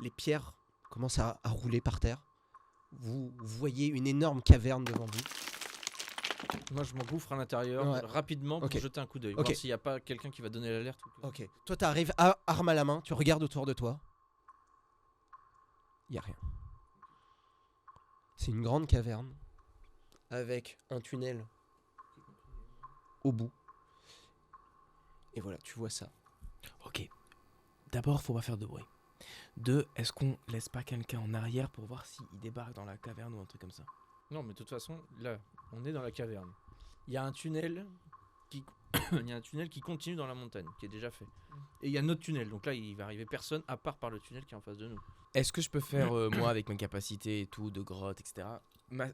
les pierres commencent à rouler par terre. Vous voyez une énorme caverne devant vous. Moi, je m'engouffre à l'intérieur rapidement pour jeter un coup d'œil. Voir s'il n'y a pas quelqu'un qui va donner l'alerte. Ok. Toi, tu arrives arme à la main. Tu regardes autour de toi. Il n'y a rien. C'est une grande caverne avec un tunnel au bout. Et voilà, tu vois ça. Ok. D'abord, faut pas faire de bruit. 2, est-ce qu'on laisse pas quelqu'un en arrière pour voir s'il débarque dans la caverne ou un truc comme ça? Non, mais de toute façon, là, on est dans la caverne. Il y a un tunnel qui... il y a un tunnel qui continue dans la montagne, qui est déjà fait. Et il y a notre tunnel, donc là, il va arriver personne à part par le tunnel qui est en face de nous. Est-ce que je peux faire, moi, avec mes capacités et tout, de grotte, etc.,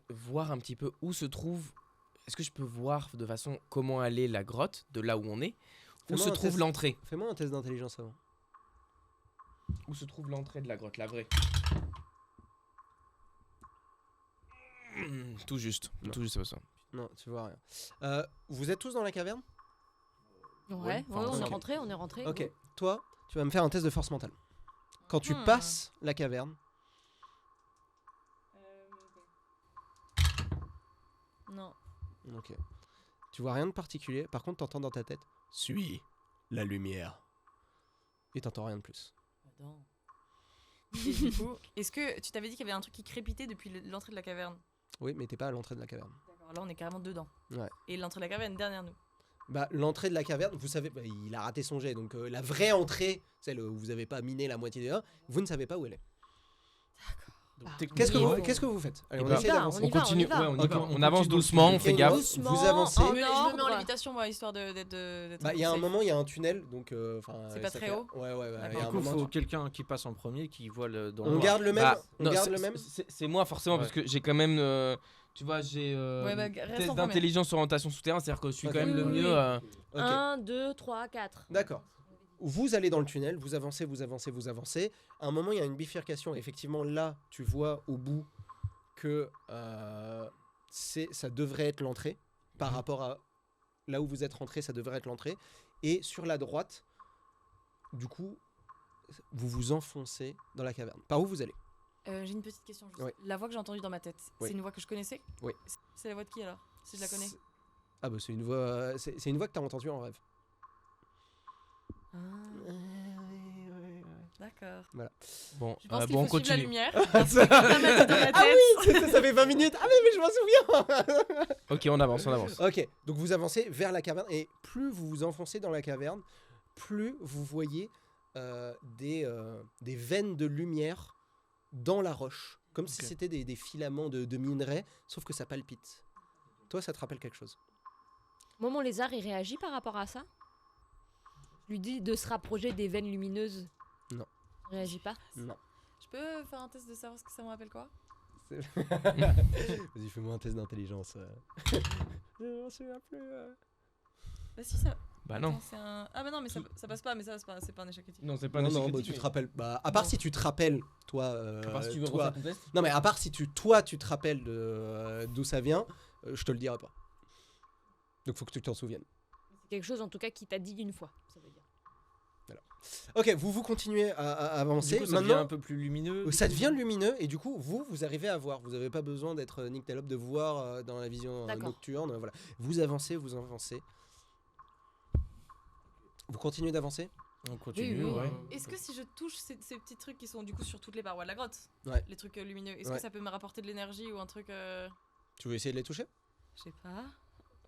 voir un petit peu où se trouve... Est-ce que je peux voir de façon comment aller la grotte, de là où on est, où se trouve l'entrée? Fais-moi un test d'intelligence avant. Où se trouve l'entrée de la grotte, la vraie? Tout juste, c'est pas ça. Non, tu vois rien. Vous êtes tous dans la caverne? Ouais, on est rentré. Ok, toi, tu vas me faire un test de force mentale. Quand tu passes la caverne... Non. Ok. Tu vois rien de particulier, par contre t'entends dans ta tête « Suis la lumière ». Et t'entends rien de plus. Attends. Et du coup, est-ce que tu t'avais dit qu'il y avait un truc qui crépitait depuis l'entrée de la caverne? Oui, mais t'es pas à l'entrée de la caverne. D'accord, là on est carrément dedans. Ouais. Et l'entrée de la caverne derrière nous. Bah, l'entrée de la caverne, vous savez, il a raté son jet, donc la vraie entrée, celle où vous avez pas miné la moitié des 1, vous ne savez pas où elle est. D'accord. Qu'est-ce que vous faites? Allez, on essaie d'avancer. On continue, on avance continue doucement, on fait gaffe. Vous avancez. Je me mets en lévitation, moi, histoire d'être. Bah, il y a un moment, il y a un tunnel, donc. C'est pas très haut. Ouais. Du coup, il faut quelqu'un qui passe en premier, qui voit le. On garde le même. On garde le même. C'est moi forcément parce que j'ai quand même. Tu vois, j'ai test d'intelligence orientation souterrain, c'est-à-dire que je suis quand même le mieux. 1, 2, 3, 4. D'accord. Vous allez dans le tunnel, vous avancez. À un moment, il y a une bifurcation. Effectivement, là, tu vois au bout que ça devrait être l'entrée. Par rapport à là où vous êtes rentré, ça devrait être l'entrée. Et sur la droite, du coup, vous vous enfoncez dans la caverne. Par où vous allez? J'ai une petite question. Juste. Ouais. La voix que j'ai entendue dans ma tête, c'est une voix que je connaissais? Oui. C'est la voix de qui alors? Si je la connais? Ah bah c'est une voix, c'est une voix que t'as entendue en rêve. Ah. D'accord. Voilà. Bon, je pense qu'il on faut suivre la continue. lumière. Ah oui, ça fait 20 minutes. Ah mais je m'en souviens. Ok, on avance. Ok, donc vous avancez vers la caverne et plus vous vous enfoncez dans la caverne, plus vous voyez des veines de lumière dans la roche, comme si c'était des filaments de minerais, sauf que ça palpite. Toi, ça te rappelle quelque chose? Moi, mon lézard, il réagit par rapport à ça? Je lui dis de se rapprocher des veines lumineuses. Non. Il réagit pas? Non. Je peux faire un test de savoir ce que ça me rappelle quoi? Vas-y, fais-moi un test d'intelligence. Je m'en souviens plus. Bah si ça... Bah non. Attends, Ah bah non, mais ça passe pas, mais ça passe pas, c'est pas un échec critique. Non, c'est pas un échec critique. Bah, tu te rappelles. Bah, à part si tu te rappelles, toi. À part si tu veux toi... refaire ton test. Non, mais à part si tu te rappelles d'où ça vient, je te le dirai pas. Donc faut que tu t'en souviennes. C'est quelque chose en tout cas qui t'a dit une fois, ça veut dire. Voilà. Ok, vous continuez à avancer. Du coup, ça devient un peu plus lumineux. Ça devient lumineux et du coup, vous arrivez à voir. Vous n'avez pas besoin d'être Nick Talop de voir dans la vision nocturne. Voilà. Vous avancez. Vous continuez d'avancer? On continue, oui. ouais. Est-ce que si je touche ces petits trucs qui sont du coup sur toutes les parois de la grotte, les trucs lumineux, est-ce que ça peut me rapporter de l'énergie ou un truc Tu veux essayer de les toucher? Je sais pas.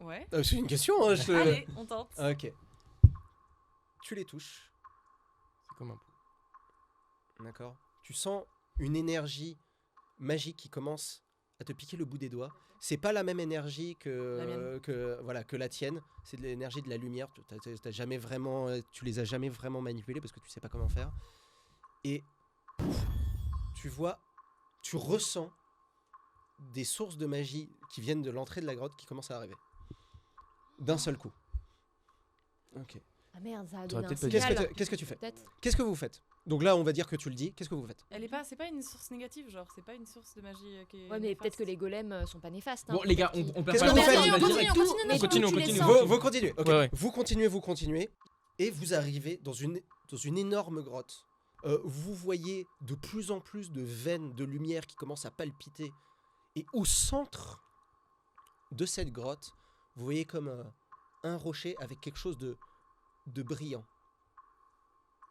Ouais. C'est une question. Hein, Allez, on tente. Ok. Tu les touches. C'est comme un peu. D'accord. Tu sens une énergie magique qui commence à te piquer le bout des doigts. C'est pas la même énergie que la tienne. C'est de l'énergie de la lumière. Tu les as jamais vraiment manipulées parce que tu sais pas comment faire. Et tu ressens des sources de magie qui viennent de l'entrée de la grotte qui commencent à arriver. D'un seul coup. Ok. Ah merde, ça a donné un peut-être signal. Qu'est-ce que tu fais? Peut-être. Qu'est-ce que vous faites? Donc là, on va dire que tu le dis. Qu'est-ce que vous faites? C'est pas une source négative, genre, c'est pas une source de magie qui est. Ouais, mais néfaste. peut-être que les golems sont pas néfastes. Hein, Bon, les gars, on perd Qu'est-ce pas que le vous temps. faites? On continue. Vous continuez. Okay. Ouais. Vous continuez. Et vous arrivez dans une énorme grotte vous voyez de plus en plus de veines de lumière qui commencent à palpiter. Et au centre de cette grotte, vous voyez comme un rocher avec quelque chose de brillant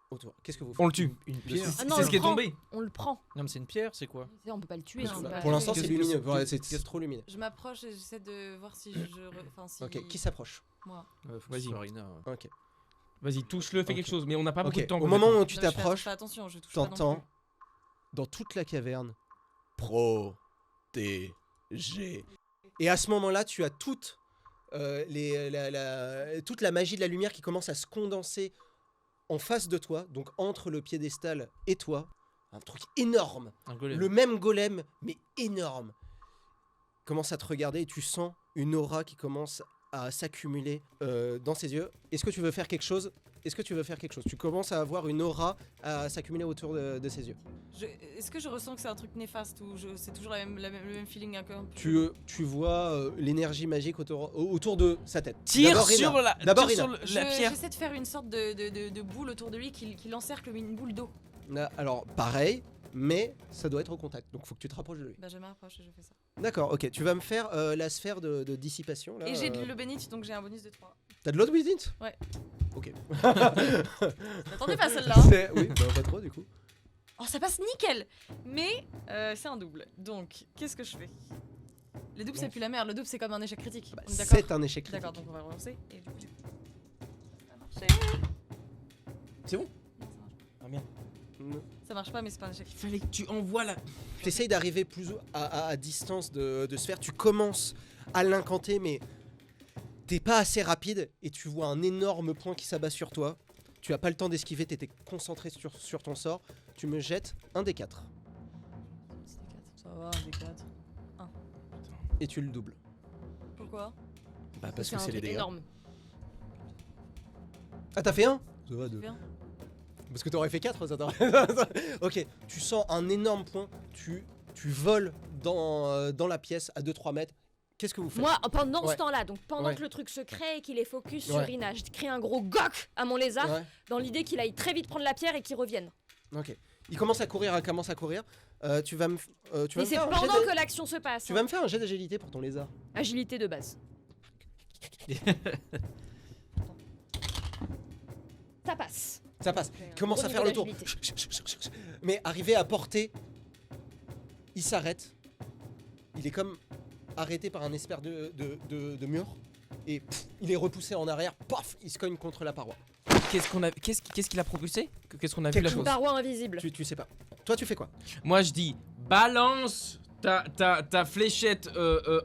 autour. Qu'est-ce que vous faites? On le tue. Une pierre. Ah non, C'est on ce qui est le prend. tombé. On le prend. Non, mais c'est une pierre, c'est quoi? On peut pas le tuer. Parce hein, que, on peut pour pas- l'instant, c'est Qu'est-ce que lumineux. c'est- Ouais, c'est trop lumineux. Je m'approche et j'essaie de voir si enfin, si... Ok, qui s'approche? Moi. Faut Vas-y. que Rina, Ok. Vas-y, touche-le, fais Ok. quelque chose. Mais on n'a pas beaucoup Ok, de temps. au moment où tu Là, je fais t'approches, pas attention, je touche pas non t'entends plus. dans toute la caverne protéger. Et à ce moment-là, tu as toute toute la magie de la lumière qui commence à se condenser en face de toi, donc entre le piédestal et toi. Un truc énorme. un golem. Le même golem, mais énorme. Commence à te regarder et tu sens une aura qui commence à s'accumuler dans ses yeux. Est-ce que tu veux faire quelque chose? Tu commences à avoir une aura à s'accumuler autour de ses yeux. Est-ce que je ressens que c'est un truc néfaste ou c'est toujours le même feeling un peu Tu vois l'énergie magique autour de sa tête. Tire D'abord, sur Rina. la, D'abord, tire sur Rina. la pierre. J'essaie de faire une sorte de boule autour de lui qui l'encercle comme une boule d'eau. Alors, pareil, mais ça doit être au contact. Donc, faut que tu te rapproches de lui. Bah je m'approche et je fais ça. D'accord, ok. Tu vas me faire la sphère de dissipation. Là, Et j'ai de l'eau bénite donc j'ai un bonus de 3. T'as de l'eau de Wizint? Ouais. Ok. M'attendez pas à celle-là. Hein. Oui, bah, pas trop du coup. Oh ça passe nickel. Mais c'est un double. Donc qu'est-ce que je fais? Les doubles c'est plus la merde. Le double c'est comme un échec critique. Bah, On est d'accord. c'est un échec critique. D'accord donc on va relancer. Et du coup ça a marché. C'est bon? Non, ça marche Ah merde. Mm. pas. Ça marche pas mais c'est pas un échec. Il fallait que tu envoies la. T'essayes d'arriver plus à distance de sphère. Tu commences à l'incanter, mais t'es pas assez rapide et tu vois un énorme point qui s'abat sur toi. Tu as pas le temps d'esquiver, t'étais concentré sur ton sort. Tu me jettes un des 4 Ça va, un des 4. et tu le doubles. Pourquoi? Bah, parce C'est que un c'est les truc dégâts. énorme. Ah, t'as fait un? Ça va, deux. Bien. Parce que t'aurais fait 4, ça t'aurait. Ok, tu sens un énorme point. Tu voles dans la pièce à 2-3 mètres. Qu'est-ce que vous faites? Moi, pendant Ouais. ce temps-là, donc pendant Ouais. que le truc se crée et qu'il est focus sur Ouais. Rina, je crée un gros goc à mon lézard Ouais, dans l'idée qu'il aille très vite prendre la pierre et qu'il revienne. ok. Il commence à courir, tu vas me Mais c'est faire un jet pendant de- que l'action se passe. Tu vas me faire un jet d'agilité pour ton lézard. Agilité de base. Ça passe. Ça passe. J'ai un Il commence gros à faire niveau le tour. d'agilité. Mais arrivé à portée, il s'arrête. Il est comme arrêté par un espèce de mur. Et il est repoussé en arrière. Paf, il se cogne contre la paroi. Qu'est-ce qu'il a propulsé? Qu'est-ce qu'on a vu Quelque la chose. Une chose? paroi invisible. Tu sais pas. Toi, tu fais quoi? Moi je dis balance ta fléchette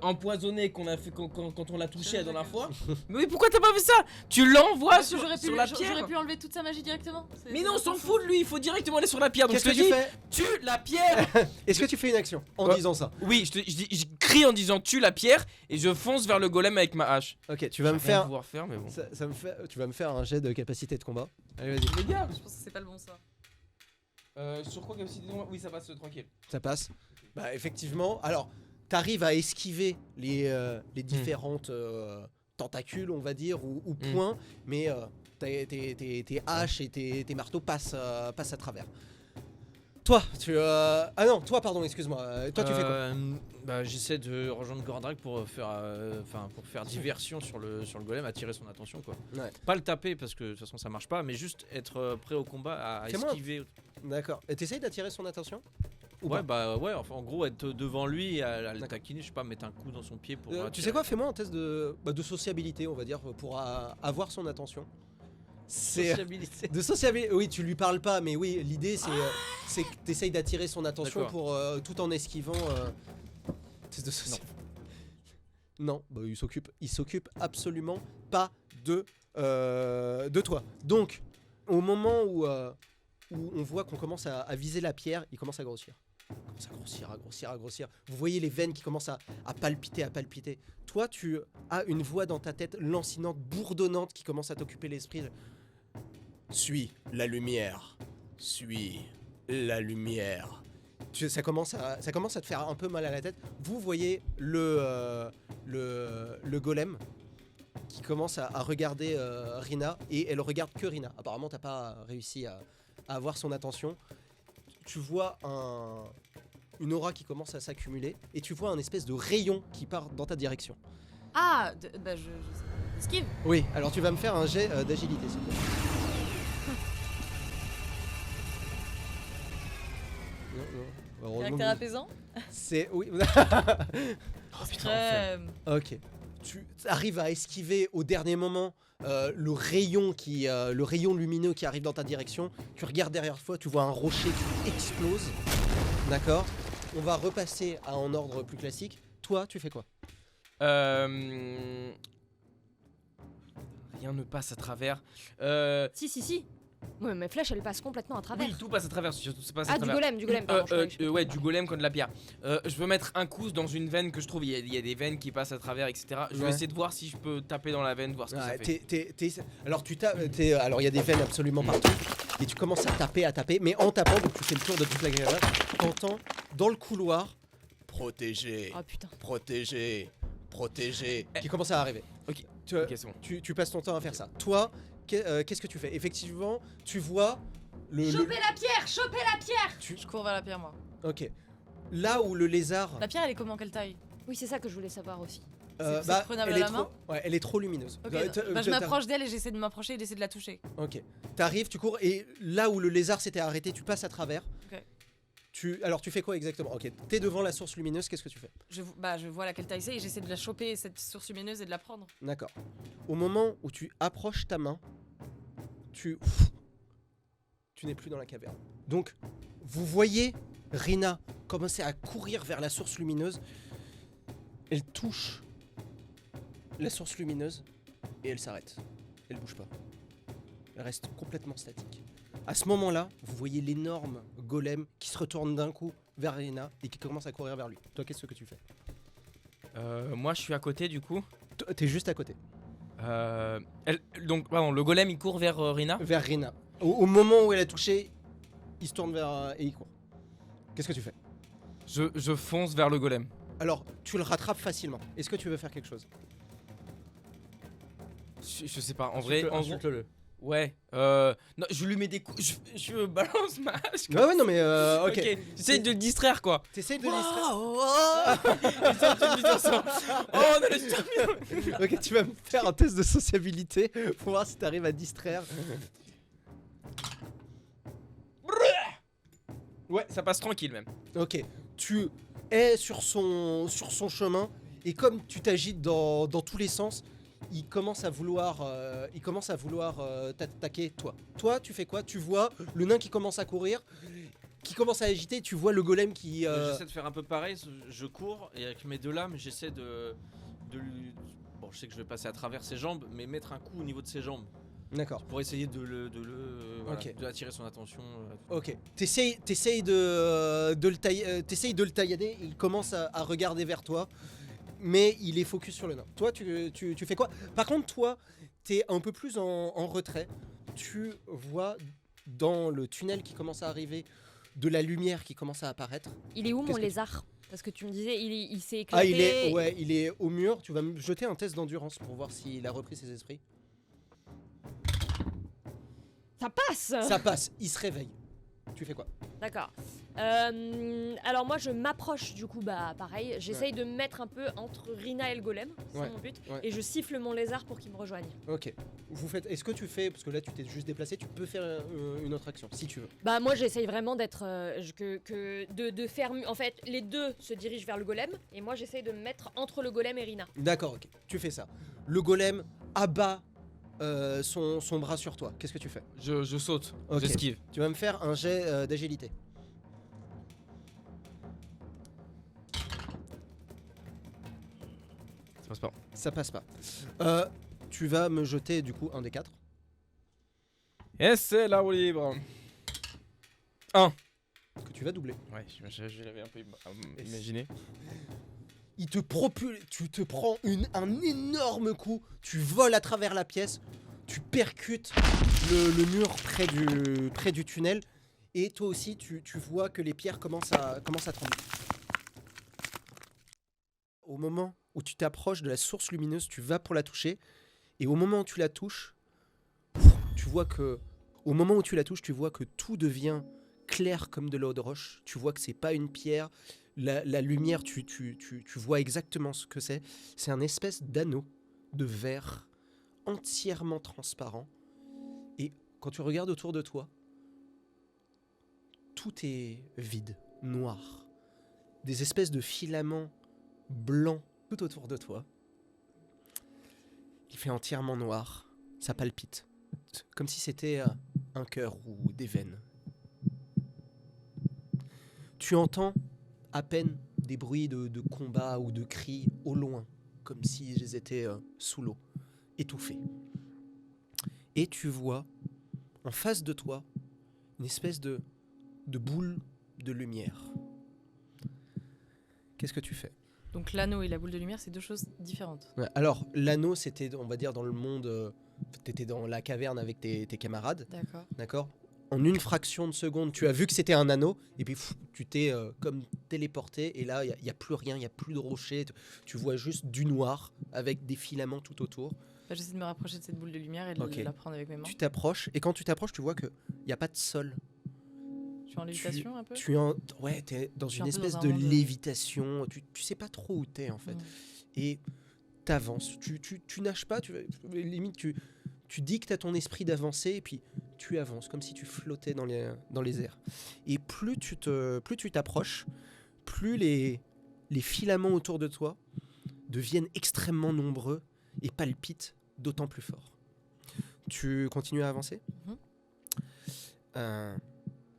empoisonnée qu'on a fait quand on l'a touchée la dernière fois. Mais oui, pourquoi t'as pas fait ça? Tu l'envoies Parce que sur, j'aurais pu, sur la j'aurais pierre. pu enlever toute sa magie directement. Mais non, on s'en fout de lui, il faut directement aller sur la pierre. Donc Qu'est-ce je que te tu dis, fais? tue la pierre. Est-ce que tu fais une action en Ouais. disant ça? Oui, je crie en disant tue la pierre et je fonce vers le golem avec ma hache. Ok, tu vas me Rien faire. pouvoir faire, mais bon. Ça me fait. Tu vas me faire un jet de capacité de combat. Allez, vas-y. Les gars, Je pense que c'est pas le bon ça. sur quoi comme si oui ça passe tranquille. Ça passe. Bah effectivement. Alors, t'arrives à esquiver les différentes tentacules, on va dire, ou points, mais tes haches et tes marteaux passent à travers. Toi, ah non, toi, pardon, excuse-moi. Toi, tu fais quoi? Bah, j'essaie de rejoindre Gordrak pour faire diversion sur le golem, attirer son attention quoi. Ouais. Pas le taper parce que de toute façon ça marche pas, mais juste être prêt au combat à Fais-moi un- esquiver. D'accord. Et t'essayes d'attirer son attention? Ou Ouais, pas bah ouais, enfin en gros être devant lui et à le D'accord. taquiner, je sais pas, mettre un coup dans son pied pour. Tu attirer. sais quoi? Fais-moi un test de sociabilité, on va dire, pour avoir son attention. C'est Sociabilité. de sociabilité. Oui, tu lui parles pas, mais oui, l'idée c'est que t'essayes d'attirer son attention D'accord. pour tout en esquivant. Test de sociabilité. Non, bah, il s'occupe absolument pas de toi. Donc, au moment où on voit qu'on commence à viser la pierre, il commence à grossir. Il commence à grossir. Vous voyez les veines qui commencent à palpiter. Toi, tu as une voix dans ta tête lancinante, bourdonnante, qui commence à t'occuper l'esprit. Suis la lumière. Suis la lumière. Ça commence à te faire un peu mal à la tête. Vous voyez le golem qui commence à regarder Rina, et elle regarde que Rina. Apparemment, t'as pas réussi à avoir son attention. Tu vois une aura qui commence à s'accumuler et tu vois un espèce de rayon qui part dans ta direction. Ah, bah je sais. Esquive. Oui, alors tu vas me faire un jet d'agilité, s'il te plaît. Non, non. Heureusement Caractère que- apaisant. C'est... Oui. Oh putain, enfin. Ok. Tu arrives à esquiver au dernier moment le rayon lumineux qui arrive dans ta direction. Tu regardes derrière toi, tu vois un rocher qui explose. D'accord. On va repasser à un ordre plus classique. Toi, tu fais quoi? Rien ne passe à travers. Si. Ouais, mes flèches, elles passent complètement à travers. Oui, tout passe à travers. Surtout, ça passe à Ah, du travers. golem, pardon. je croyais que je- Ouais, du golem comme de la pierre. Je veux mettre un coup dans une veine que je trouve. Il y a des veines qui passent à travers, etc. Je vais Ouais. essayer de voir si je peux taper dans la veine, voir ce que ça Ouais, fait. alors alors il y a des veines absolument partout et tu commences à taper, mais en tapant, donc tu fais le tour de toute la caverne. T'entends dans le couloir protégé, Ah putain. protégé, protégé, qui commence à arriver. Ok. Tu, Ok, c'est bon. tu passes ton temps à faire ça. Toi, qu'est-ce que tu fais? Effectivement, tu vois Choper la pierre, choper la pierre. tu- Je cours vers la pierre moi. Ok. Là où le lézard, La pierre elle est comment, quelle taille? Oui, c'est ça que je voulais savoir aussi. c'est prenable elle à est la main trop, ouais, elle est trop lumineuse. Ok, Bah, bah, je m'approche d'elle et j'essaie de m'approcher et d'essayer de la toucher. Ok. T'arrives, tu cours et là où le lézard s'était arrêté, tu passes à travers. Ok. Alors tu fais quoi exactement? Ok. T'es devant la source lumineuse, qu'est-ce que tu fais? Je vois laquelle taille c'est et j'essaie de la choper, cette source lumineuse, et de la prendre. D'accord. Au moment où tu approches ta main, tu n'es plus dans la caverne. Donc, vous voyez Rina commencer à courir vers la source lumineuse. Elle touche la source lumineuse et elle s'arrête. Elle bouge pas. Elle reste complètement statique. À ce moment-là, vous voyez l'énorme golem qui se retourne d'un coup vers Rina et qui commence à courir vers lui. Toi, qu'est-ce que tu fais? Moi, je suis à côté du coup. T'es juste à côté. Donc, pardon, le golem il court vers Rina. Vers Rina. Au moment où elle a touché, il se tourne vers et il court. Qu'est-ce que tu fais? Je fonce vers le golem. Alors, tu le rattrapes facilement. Est-ce que tu veux faire quelque chose? Je sais pas, en vrai. En gros, Insulte-le. ouais. Non, je lui mets des coups. Je balance ma hache. Ouais, non, mais ok. Ok. J'essaie de le distraire quoi. T'essayes de distraire. Oh, on a le super. Ok, tu vas me faire un test de sociabilité pour voir si t'arrives à distraire. Ouais, ça passe tranquille même. Ok, tu es sur son chemin et comme tu t'agites dans tous les sens, il commence à vouloir t'attaquer toi. Toi, tu fais quoi? Tu vois le nain qui commence à courir, qui commence à agiter, tu vois le golem qui... J'essaie de faire un peu pareil, je cours et avec mes deux lames j'essaie de lui... Bon, je sais que je vais passer à travers ses jambes, mais mettre un coup au niveau de ses jambes D'accord. pour essayer voilà, Ok. de attirer son attention. Ok. T'essayes de le taillader, il commence à regarder vers toi, mais il est focus sur le nain. Toi, tu fais quoi? Par contre, toi, t'es un peu plus en retrait. Tu vois dans le tunnel qui commence à arriver de la lumière qui commence à apparaître. Il est où mon Qu'est-ce que tu- lézard? Parce que tu me disais, il s'est Ah, éclaté. il est au mur. Tu vas me jeter un test d'endurance pour voir s'il a repris ses esprits. Ça passe. Ça passe, il se réveille. Tu fais quoi? D'accord. Alors moi je m'approche du coup, bah pareil, j'essaye de me mettre un peu entre Rina et le golem, c'est Ouais, mon but, ouais. et je siffle mon lézard pour qu'il me rejoigne. Ok. Vous faites. Est-ce que tu fais, parce que là tu t'es juste déplacé, tu peux faire une autre action si tu veux. Bah moi j'essaye vraiment d'être, de faire, en fait les deux se dirigent vers le golem, et moi j'essaye de me mettre entre le golem et Rina. D'accord, ok. Tu fais ça. Le golem abat son bras sur toi. Qu'est-ce que tu fais? Je saute. Ok. J'esquive. Tu vas me faire un jet d'agilité. Ça passe pas. Ça passe pas. Tu vas me jeter du coup un des 4. Et c'est la roue libre. Que tu vas doubler. Ouais, je l'avais un peu imaginé. Il te propulse, tu te prends un énorme coup, tu voles à travers la pièce, tu percutes le mur près du tunnel, et toi aussi tu vois que les pierres commencent à trembler. Au moment où tu t'approches de la source lumineuse, tu vas pour la toucher, et au moment où tu la touches, tu vois que Au moment où tu la touches, tu vois que tout devient clair comme de l'eau de roche. Tu vois que c'est pas une pierre. La lumière, tu vois exactement ce que c'est. C'est un espèce d'anneau de verre entièrement transparent. Et quand tu regardes autour de toi, tout est vide, noir. Des espèces de filaments blancs tout autour de toi. Il fait entièrement noir. Ça palpite. Comme si c'était un cœur ou des veines. Tu entends à peine des bruits de combat ou de cris au loin, comme s'ils étaient sous l'eau, étouffés. Et tu vois, en face de toi, une espèce de boule de lumière. Qu'est-ce que tu fais ? Donc l'anneau et la boule de lumière, c'est deux choses différentes. Ouais, alors, l'anneau, c'était, on va dire, dans le monde... t'étais dans la caverne avec tes camarades, D'accord. d'accord ? En une fraction de seconde, tu as vu que c'était un anneau, et puis tu t'es comme téléporté, et là, il n'y a plus rien, il n'y a plus de rocher, tu vois juste du noir, avec des filaments tout autour. Bah, j'essaie de me rapprocher de cette boule de lumière et de Ok. la prendre avec mes mains. Tu t'approches, et quand tu t'approches, tu vois qu'il n'y a pas de sol. Je suis en lévitation un peu. Ouais, t'es dans suis une un peu espèce dans un de monde, lévitation, tu sais pas trop où t'es, en fait. Mm. Et t'avances, tu nages pas, limite tu dictes à ton esprit d'avancer et puis tu avances comme si tu flottais dans les airs. Et plus tu t'approches, plus les filaments autour de toi deviennent extrêmement nombreux et palpitent d'autant plus fort. Tu continues à avancer ?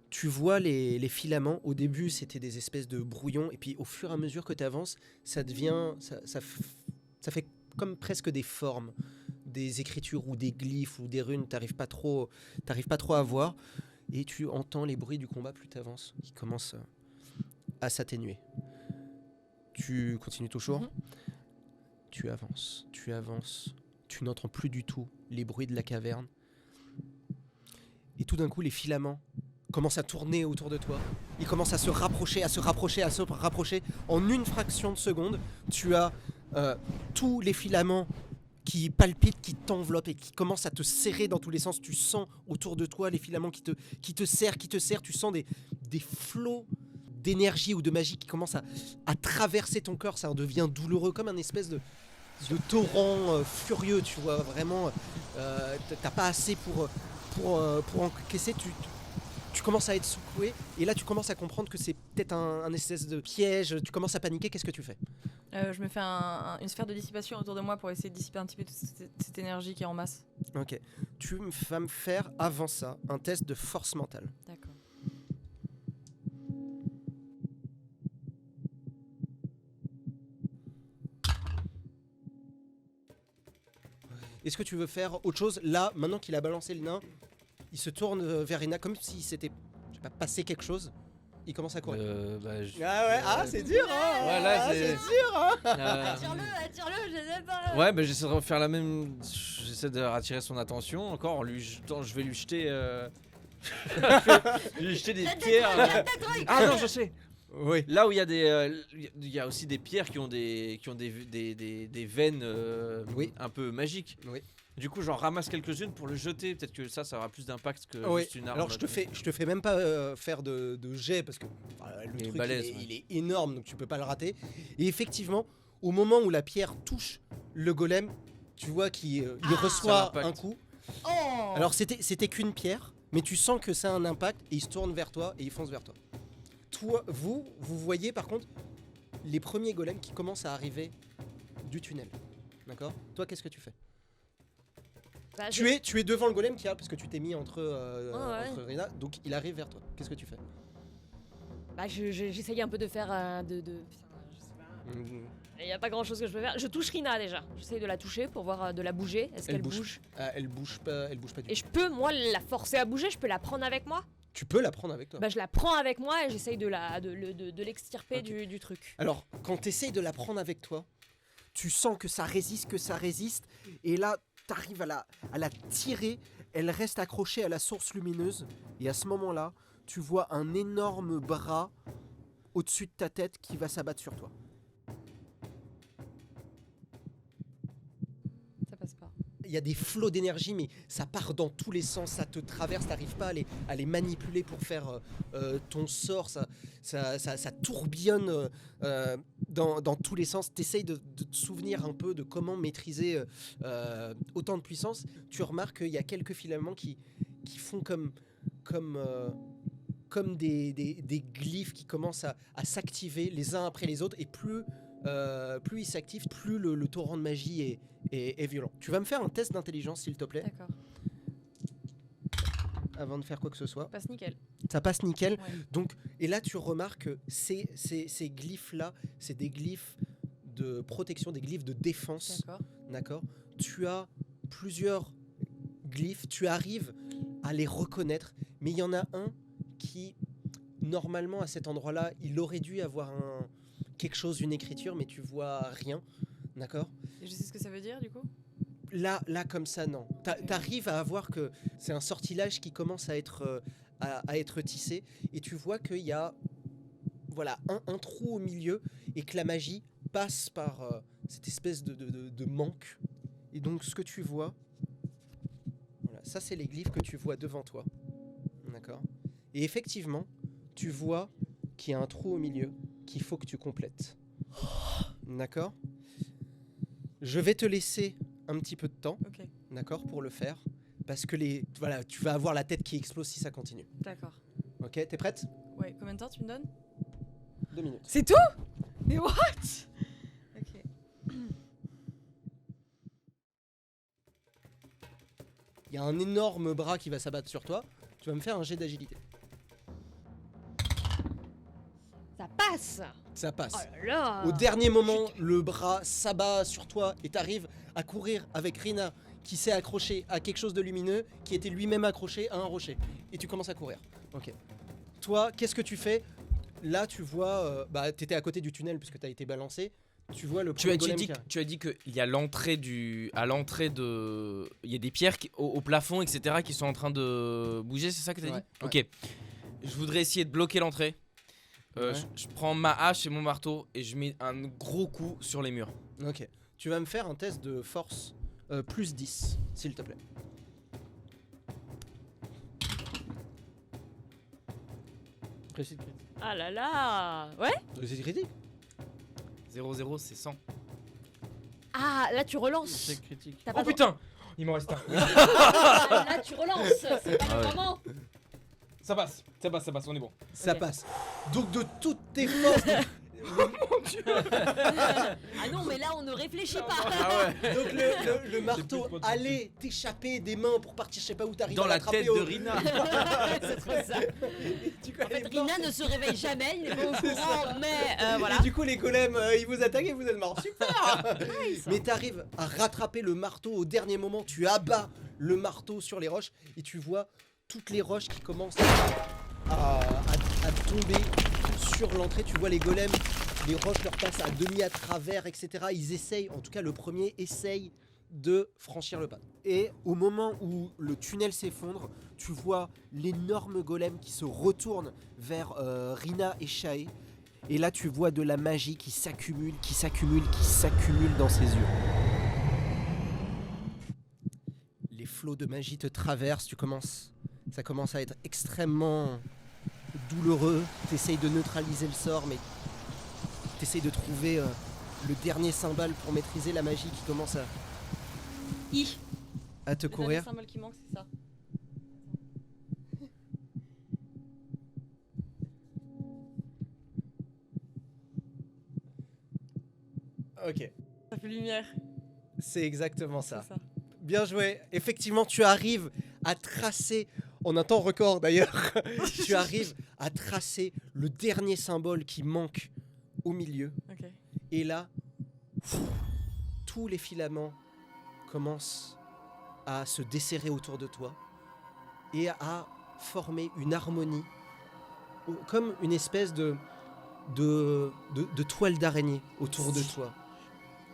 Tu vois les filaments. Au début, c'était des espèces de brouillons, et puis au fur et à mesure que tu avances, ça devient, ça fait comme presque des formes, des écritures ou des glyphes ou des runes. T'arrives pas trop à voir, et tu entends les bruits du combat plus tu avances, qui commencent à s'atténuer. Tu continues toujours. Tu avances, tu n'entends plus du tout les bruits de la caverne, et tout d'un coup, les filaments commence à tourner autour de toi. Il commence à se rapprocher. En une fraction de seconde, tu as tous les filaments qui palpitent, qui t'enveloppent et qui commencent à te serrer dans tous les sens. Tu sens autour de toi les filaments qui te serrent. Tu sens des flots d'énergie ou de magie qui commencent à traverser ton corps. Ça en devient douloureux, comme un espèce de torrent furieux, tu vois. Vraiment, t'as pas assez pour encaisser. Tu commences à être secoué, et là tu commences à comprendre que c'est peut-être un espèce de piège. Tu commences à paniquer. Qu'est-ce que tu fais ? Je me fais une sphère de dissipation autour de moi pour essayer de dissiper un petit peu toute cette énergie qui est en masse. Ok. Tu vas me faire, avant ça, un test de force mentale. D'accord. Est-ce que tu veux faire autre chose ? Là, maintenant qu'il a balancé le nain, il se tourne vers Rina comme s'il s'était, passé quelque chose. Il commence à courir. C'est dur, hein. Ouais, là, c'est dur, hein. Attire-le, je sais pas. Ouais, bah j'essaie de refaire la même. J'essaie de rattirer son attention encore en lui jetant. Je vais lui jeter. Je vais lui jeter des pierres. Ah non, je sais. Oui. Là où il y a il y a aussi des pierres qui ont des veines Oui. un peu magiques. Oui. Du coup, j'en ramasse quelques-unes pour le jeter. Peut-être que ça aura plus d'impact que Oui. juste une arme. Alors je te fais même pas faire de jet parce que le Il est truc balèze, il est énorme, donc tu peux pas le rater. Et effectivement, au moment où la pierre touche le golem, tu vois qu'il il reçoit Ça un l'impacte. coup. Oh. Alors c'était qu'une pierre, mais tu sens que ça a un impact, et il se tourne vers toi et il fonce vers toi. Toi, vous voyez par contre les premiers golems qui commencent à arriver du tunnel. D'accord ? Toi, qu'est-ce que tu fais ? Bah, Tu es devant le golem qui a, parce que tu t'es mis entre ouais. entre Rina, donc il arrive vers toi. Qu'est-ce que tu fais ? Bah, j'essaye un peu de faire Putain, je sais pas. Il n'y a pas grand chose que je peux faire. Je touche Rina déjà. J'essaye de la toucher pour voir de la bouger. Est-ce Elle qu'elle bouge. bouge Elle bouge pas du tout. Et je peux, moi, la forcer à bouger. Je peux la prendre avec moi. Tu peux la prendre avec toi. Bah, je la prends avec moi et j'essaye de l'extirper Ok. du truc. Alors, quand tu essayes de la prendre avec toi, tu sens que ça résiste, et là, tu arrives à la tirer. Elle reste accrochée à la source lumineuse, et à ce moment-là, tu vois un énorme bras au-dessus de ta tête qui va s'abattre sur toi. Ça passe pas. il y a des flots d'énergie, mais ça part dans tous les sens, ça te traverse, t'arrives pas à les manipuler pour faire ton sort, ça tourbillonne dans tous les sens. T'essayes de te souvenir un peu de comment maîtriser autant de puissance. Tu remarques qu'il y a quelques filaments qui font comme des glyphes qui commencent à s'activer les uns après les autres, et plus ils s'activent, plus le torrent de magie est violent. Tu vas me faire un test d'intelligence, s'il te plaît, D'accord. avant de faire quoi que ce soit. Passe nickel. Ça passe nickel. Ouais. Donc, et là, tu remarques que ces glyphes-là, c'est des glyphes de protection, des glyphes de défense. D'accord. D'accord. Tu as plusieurs glyphes, tu arrives à les reconnaître, mais il y en a un qui, normalement, à cet endroit-là, il aurait dû avoir quelque chose, une écriture, mais tu vois rien. D'accord. Et je sais ce que ça veut dire du coup. Là, comme ça, non. T'arrives à voir que c'est un sortilège qui commence à être tissé, et tu vois qu'il y a un trou au milieu, et que la magie passe par cette espèce de manque. Et donc, ce que tu vois, voilà, ça, c'est les glyphes que tu vois devant toi. D'accord. Et effectivement, tu vois qu'il y a un trou au milieu qu'il faut que tu complètes. D'accord. Je vais te laisser un petit peu de temps, Ok. d'accord, pour le faire, parce que tu vas avoir la tête qui explose si ça continue. D'accord. Ok, t'es prête? Ouais. Combien de temps tu me donnes? 2 minutes. C'est tout? Mais what? Ok. Il y a un énorme bras qui va s'abattre sur toi. Tu vas me faire un jet d'agilité. Ça passe. Ça passe. Oh là là. Au dernier moment, le bras s'abat sur toi et t'arrives à courir avec Rina, qui s'est accroché à quelque chose de lumineux, qui était lui-même accroché à un rocher. Et tu commences à courir. Ok. Toi, qu'est-ce que tu fais? Là, tu vois, t'étais à côté du tunnel puisque t'as été balancé. Tu vois le Tu premier as golem dit, tu as dit qu'il y a à l'entrée de, il y a des pierres au plafond, etc., qui sont en train de bouger, c'est ça que tu as Ouais, dit? Ok. Je voudrais essayer de bloquer l'entrée. Ouais. Je prends ma hache et mon marteau et je mets un gros coup sur les murs. Ok. Tu vas me faire un test de force plus 10, s'il te plaît. Réussite critique. Ah là là. Ouais. Réussite critique. 0-0, c'est 100. Ah, là tu relances. C'est critique. T'as pas Oh putain! Il m'en reste un. Ah, là tu relances. C'est pas Ah le ouais. moment. Ça passe, on est bon. Ça Ok. passe. Donc de toutes tes forces. Ah non, mais là on ne réfléchit pas. Ah ouais. Donc le marteau plus trop de allait t'échapper des mains pour partir, je sais pas où t'arrives Dans à la l'attraper tête de Rina. C'est trop ça. Du coup, En fait, elle est morte. Rina ne se réveille jamais, il n'est pas au C'est courant, mais voilà. Et du coup, les golems, ils vous attaquent et vous êtes morts. Super. Mais t'arrives à rattraper le marteau au dernier moment. Tu abats le marteau sur les roches et tu vois toutes les roches qui commencent à tomber sur l'entrée. Tu vois les golems, les roches leur passent à demi à travers, etc. Ils essayent, en tout cas le premier essaye de franchir le pas. Et au moment où le tunnel s'effondre, tu vois l'énorme golem qui se retourne vers Rina et Shae. Et là, tu vois de la magie qui s'accumule, qui s'accumule, qui s'accumule dans ses yeux. Les flots de magie te traversent, ça commence à être extrêmement douloureux. T'essayes de neutraliser le sort, mais t'essayes de trouver le dernier cymbale pour maîtriser la magie qui commence à te Le dernier courir. symbole qui manque, c'est ça. Ok, Ça fait lumière. c'est exactement ça. C'est ça. Bien joué. Effectivement, tu arrives à tracer, en un temps record d'ailleurs, tu arrives à tracer le dernier symbole qui manque au milieu. Ok. Et là, tous les filaments commencent à se desserrer autour de toi et à former une harmonie, comme une espèce de toile d'araignée autour de toi.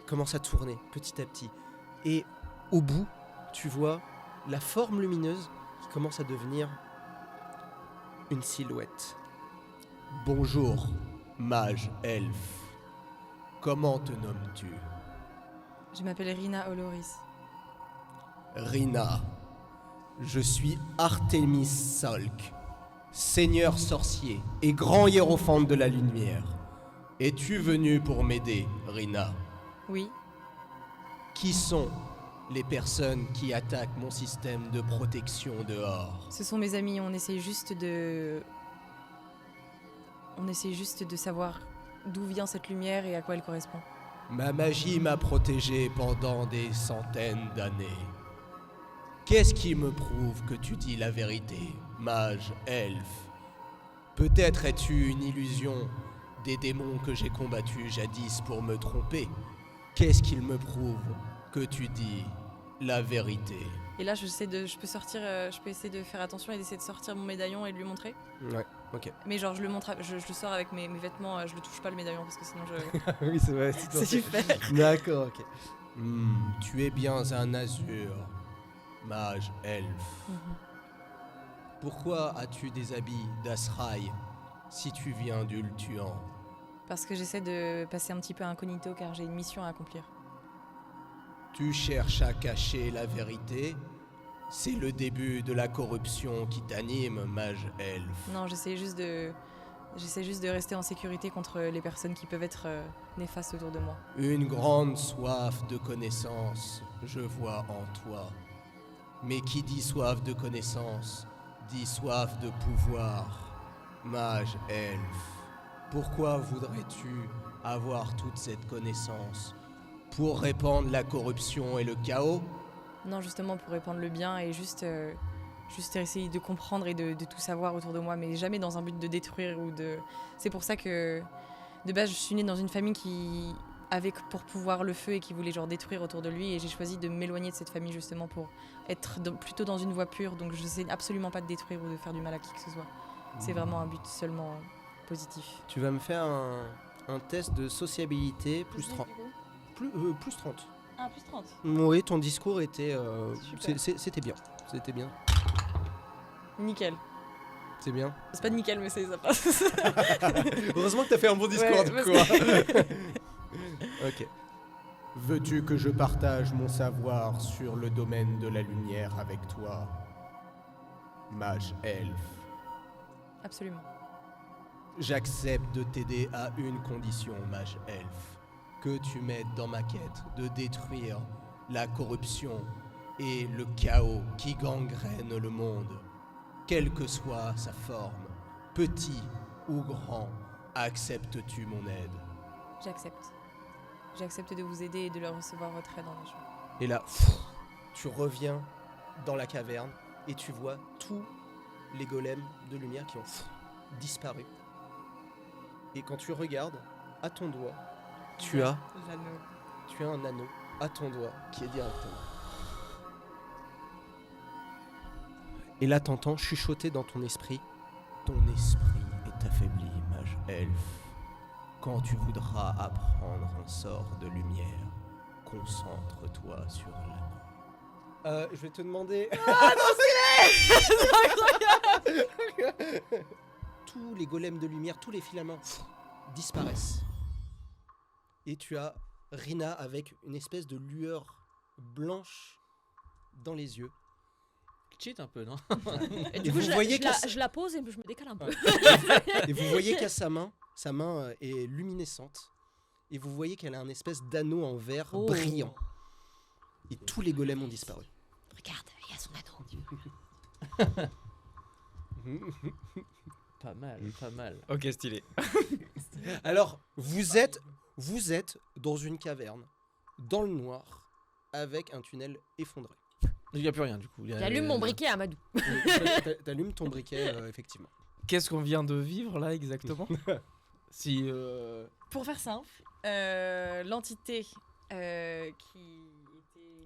Commence à tourner petit à petit. Et au bout, tu vois la forme lumineuse qui commence à devenir une silhouette. Bonjour, mage elfe. Comment te nommes-tu? Je m'appelle Rina Oloris. Rina, je suis Artemis Solk, seigneur sorcier et grand hiérophante de la lumière. Es-tu venu pour m'aider, Rina? Oui. Qui sont les personnes qui attaquent mon système de protection dehors? Ce sont mes amis, on essaye juste de savoir d'où vient cette lumière et à quoi elle correspond. Ma magie m'a protégé pendant des centaines d'années. Qu'est-ce qui me prouve que tu dis la vérité, mage, elfe? Peut-être es-tu une illusion des démons que j'ai combattus jadis pour me tromper. Qu'est-ce qu'il me prouve que tu dis la vérité? Et là, je peux essayer de faire attention et d'essayer de sortir mon médaillon et de lui montrer. Ouais, ok. Mais genre, je le montre, je le sors avec mes vêtements, je le touche pas le médaillon parce que sinon je. Oui, c'est vrai. C'est super. D'accord, ok. Tu es bien un azur, mage, elfe. Pourquoi as-tu des habits d'Asraï si tu viens d'Ultuan? Parce que j'essaie de passer un petit peu incognito car j'ai une mission à accomplir. Tu cherches à cacher la vérité? C'est le début de la corruption qui t'anime, mage elfe. Non, j'essaie juste de rester en sécurité contre les personnes qui peuvent être néfastes autour de moi. Une grande soif de connaissance, je vois en toi. Mais qui dit soif de connaissance, dit soif de pouvoir. Mage elfe, pourquoi voudrais-tu avoir toute cette connaissance? Pour répandre la corruption et le chaos? Non, justement pour répandre le bien et juste essayer de comprendre et de tout savoir autour de moi, mais jamais dans un but de détruire ou de... C'est pour ça que, de base, je suis née dans une famille qui avait pour pouvoir le feu et qui voulait genre détruire autour de lui, et j'ai choisi de m'éloigner de cette famille justement pour être plutôt dans une voie pure, donc je sais absolument pas de détruire ou de faire du mal à qui que ce soit. C'est vraiment un but seulement positif. Tu vas me faire un test de sociabilité plus 30. Plus 30. Ah, plus 30. Oui, ton discours était... Super. C'était bien. C'était bien. Nickel. C'est bien. C'est pas nickel, mais ça passe. Heureusement que t'as fait un bon discours, Ouais, du parce coup. Ok. Veux-tu que je partage mon savoir sur le domaine de la lumière avec toi, mage elfe? Absolument. J'accepte de t'aider à une condition, mage elfe. Que tu m'aides dans ma quête de détruire la corruption et le chaos qui gangrène le monde. Quelle que soit sa forme, petit ou grand, acceptes-tu mon aide? J'accepte. J'accepte de vous aider et de leur recevoir votre aide en échange. Et là, tu reviens dans la caverne et tu vois tous les golems de lumière qui ont disparu. Et quand tu regardes, à ton doigt, tu as un anneau à ton doigt qui est directement. Et là, t'entends chuchoter dans ton esprit. Ton esprit est affaibli, mage elfe. Quand tu voudras apprendre un sort de lumière, concentre-toi sur l'anneau. Je vais te demander... Ah non, c'est incroyable. Tous les golems de lumière, tous les filaments disparaissent. Et tu as Rina avec une espèce de lueur blanche dans les yeux. Cheat un peu, non? Et Et du coup, vous voyez que je la pose et je me décale un peu. Et vous voyez qu'à sa main est luminescente. Et vous voyez qu'elle a un espèce d'anneau en verre Oh. brillant. Et tous les golems ont disparu. Regarde, il y a son anneau. Pas mal, pas mal. Ok, stylé. Alors, vous êtes dans une caverne, dans le noir, avec un tunnel effondré. Il n'y a plus rien du coup. J'allume mon briquet, Amadou. T'allumes ton briquet, effectivement. Qu'est-ce qu'on vient de vivre là exactement? Si. Pour faire simple, l'entité qui était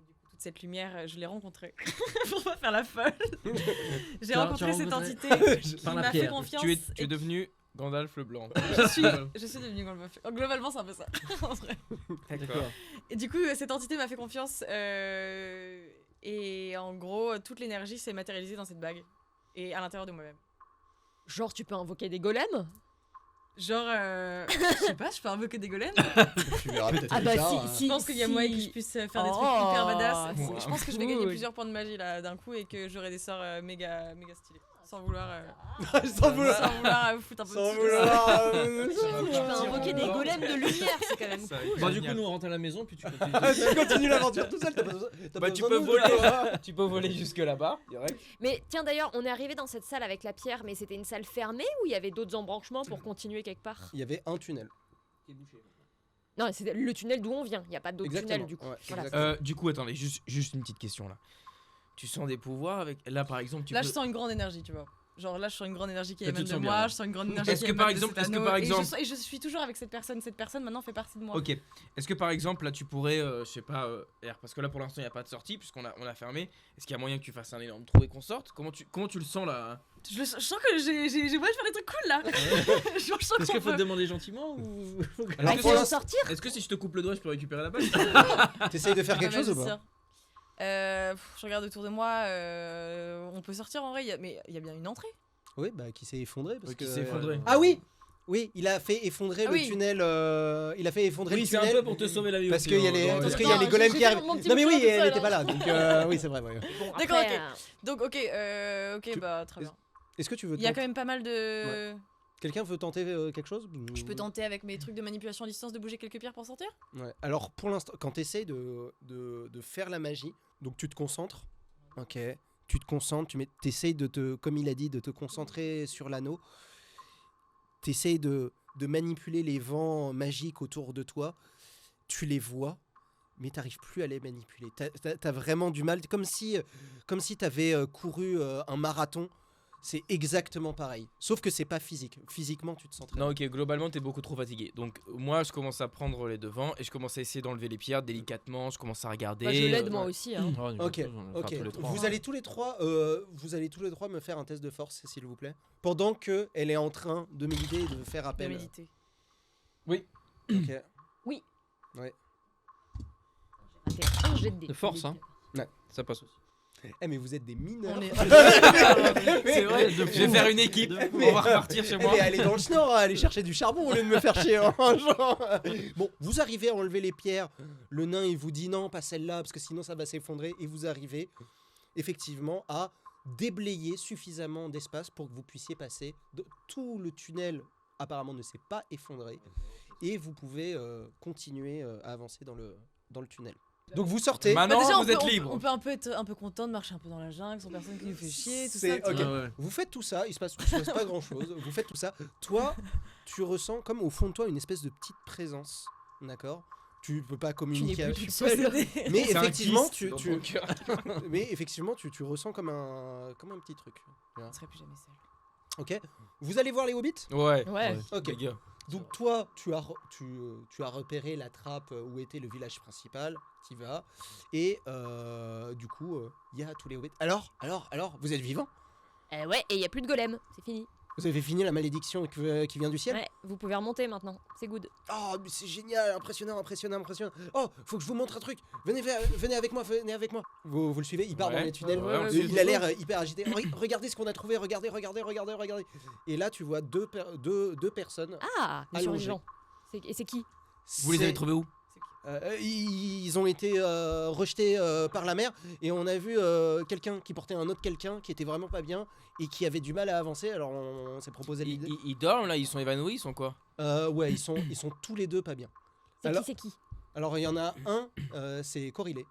du coup toute cette lumière, je l'ai rencontrée. Pour pas faire la folle. J'ai Tu as rencontré cette rencontré entité qui Par la m'a fait pierre. confiance. Tu et es devenu Gandalf le blanc. je suis devenue Gandalf. Globalement, c'est un peu ça. En vrai. D'accord. Et du coup, cette entité m'a fait confiance. Et en gros, toute l'énergie s'est matérialisée dans cette bague. Et à l'intérieur de moi-même. Genre, tu peux invoquer des golems? Genre, je sais pas, je peux invoquer des golems. Tu verras peut-être Ah plus bah tard, si, Je pense qu'il y a moyen que je puisse faire des trucs Oh, hyper badass. c'est Je pense que je vais gagner cool. plusieurs points de magie là d'un coup et que j'aurai des sorts méga stylés. Sans vouloir, Sans vouloir. sans vouloir foutre un peu Sans dessus. vouloir. Tu peux invoquer des golems de lumière, c'est quand même Ça va cool. être Bon, génial. du coup, nous on rentre à la maison puis tu continues. Tu continues l'aventure tout seul. T'as Bah, pas tu besoin peux de nous, voler. toi. Tu peux voler jusque là-bas, direct. Mais tiens d'ailleurs, on est arrivé dans cette salle avec la pierre, mais c'était une salle fermée ou il y avait d'autres embranchements pour continuer quelque part? Il y avait un tunnel. Non, c'est le tunnel d'où on vient, il n'y a pas d'autre Exactement. tunnel du coup. Ouais, Voilà. exactement. Du coup, attendez, juste une petite question là. Tu sens des pouvoirs avec. Là, par exemple, tu Là, peux. je sens une grande énergie, tu vois. Genre là, je sens une grande énergie qui Là, tu émane te de sens moi, bien. je sens une grande énergie Est-ce qui que par émane de exemple- cet est-ce que anneau, par et exemple- et je suis toujours avec cette personne maintenant fait partie de moi. Ok. Est-ce que par exemple, là, tu pourrais, je sais pas, parce que là pour l'instant il n'y a pas de sortie puisqu'on a fermé. Est-ce qu'il y a moyen que tu fasses un énorme trou et qu'on sorte comment tu le sens là? Je sens que j'ai moyen de faire des trucs cool là. Je sens Est-ce qu'on qu'il faut peut. te demander gentiment ou. Alors, Il pour faut en l'instant, sortir. est-ce que si je te coupe le doigt, je peux récupérer la balle? T'essayes de faire Ah, quelque chose ou vas-y, pas sors. Je regarde autour de moi, on peut sortir en vrai, mais il y a bien une entrée. Oui, bah qui s'est effondré parce Oui, qui que. s'est effondré. Ah oui. Oui, il a fait effondrer Ah le oui. tunnel. Il a fait effondrer Oui, le c'est un tunnel. peu pour te sauver la vie. Parce aussi, qu'il y a hein, les, dans- parce qu'il y Non, a les golems j'ai qui fait arrivent. mon petit Non mais oui, boulot toute elle seule, était pas là, hein. donc oui c'est vrai. Ouais. Bon, D'accord, après, ok. Donc ok, bah très bien. Est-ce que tu veux Il y a tenter- quand même pas mal de. Quelqu'un veut tenter quelque chose? Je peux tenter avec mes trucs de manipulation à distance de bouger quelques pierres pour sortir? Ouais. Alors pour l'instant, quand tu essayes de faire la magie, donc tu te concentres. Ok. Tu te concentres, t'essayes comme il a dit, de te concentrer sur l'anneau. T'essayes de manipuler les vents magiques autour de toi. Tu les vois, mais t'arrives plus à les manipuler. T'as vraiment du mal. Comme si t'avais couru un marathon. C'est exactement pareil. Sauf que c'est pas physique. Physiquement, tu te sens très Non, ok, globalement, t'es beaucoup trop fatigué. Donc, moi, je commence à prendre les devants et je commence à essayer d'enlever les pierres délicatement. Je commence à regarder. bah, je l'aide euh, moi aussi. Hein. Oh, une Ok, chose, on va ok. faire tous les trois. Vous allez tous les trois me faire un test de force, s'il vous plaît. Pendant que elle est en train de méditer et de faire De appel. méditer. Ok. Raté un jet de dés. De force, hein. Ouais. Ça passe aussi. Eh mais vous êtes des mineurs. On est. C'est vrai, je vais faire une équipe. On va repartir chez moi. Mais allez dans le Schnorr, allez chercher du charbon au lieu de me faire chier. Hein, genre. Bon, vous arrivez à enlever les pierres. Le nain, il vous dit non, pas celle-là, parce que sinon ça va s'effondrer. Et vous arrivez effectivement à déblayer suffisamment d'espace pour que vous puissiez passer. Tout le tunnel apparemment ne s'est pas effondré. Et vous pouvez continuer à avancer dans le tunnel. Donc vous sortez. Maintenant, Bah, déjà, vous êtes libre. On peut un peu être un peu content de marcher un peu dans la jungle sans personne qui nous fait chier, tout ça. C'est- tu ok. vois. Ah ouais. Vous faites tout ça, il se passe pas grand chose. Vous faites tout ça. Toi, tu ressens comme au fond de toi une espèce de petite présence. D'accord? Tu peux pas Tu n'es communiquer plus avec. toute seule. Mais C'est un effectivement, kyste dans ton cœur. mais effectivement, tu ressens comme un petit truc. Je serai plus jamais seule. Ok. Vous allez voir les hobbits. Ouais. Ouais. Ok. Les gars. Donc toi, tu as repéré la trappe où était le village principal. T'y vas. Et du coup, il y a tous les hobbits. Alors, vous êtes vivants? Ouais, et il y a plus de golem, c'est fini. Vous avez fini la malédiction qui vient du ciel? Ouais, vous pouvez remonter maintenant, c'est good. Oh, mais c'est génial, impressionnant. Oh, faut que je vous montre un truc. Venez avec moi, Vous le suivez, il part Ouais. dans les tunnels. Ouais, on Il suit. a l'air hyper agité. Regardez ce qu'on a trouvé, regardez. Et là, tu vois deux personnes. Ah, les Allongé. survivants. Et c'est qui? Vous les avez trouvés où? Ils ont été rejetés par la mer et on a vu quelqu'un qui portait un autre quelqu'un qui était vraiment pas bien et qui avait du mal à avancer. Alors on s'est proposé l'idée. Ils dorment là, ils sont évanouis, ils sont quoi? Ouais, ils sont tous les deux pas bien. C'est qui? Alors il y en a un, c'est Corillé,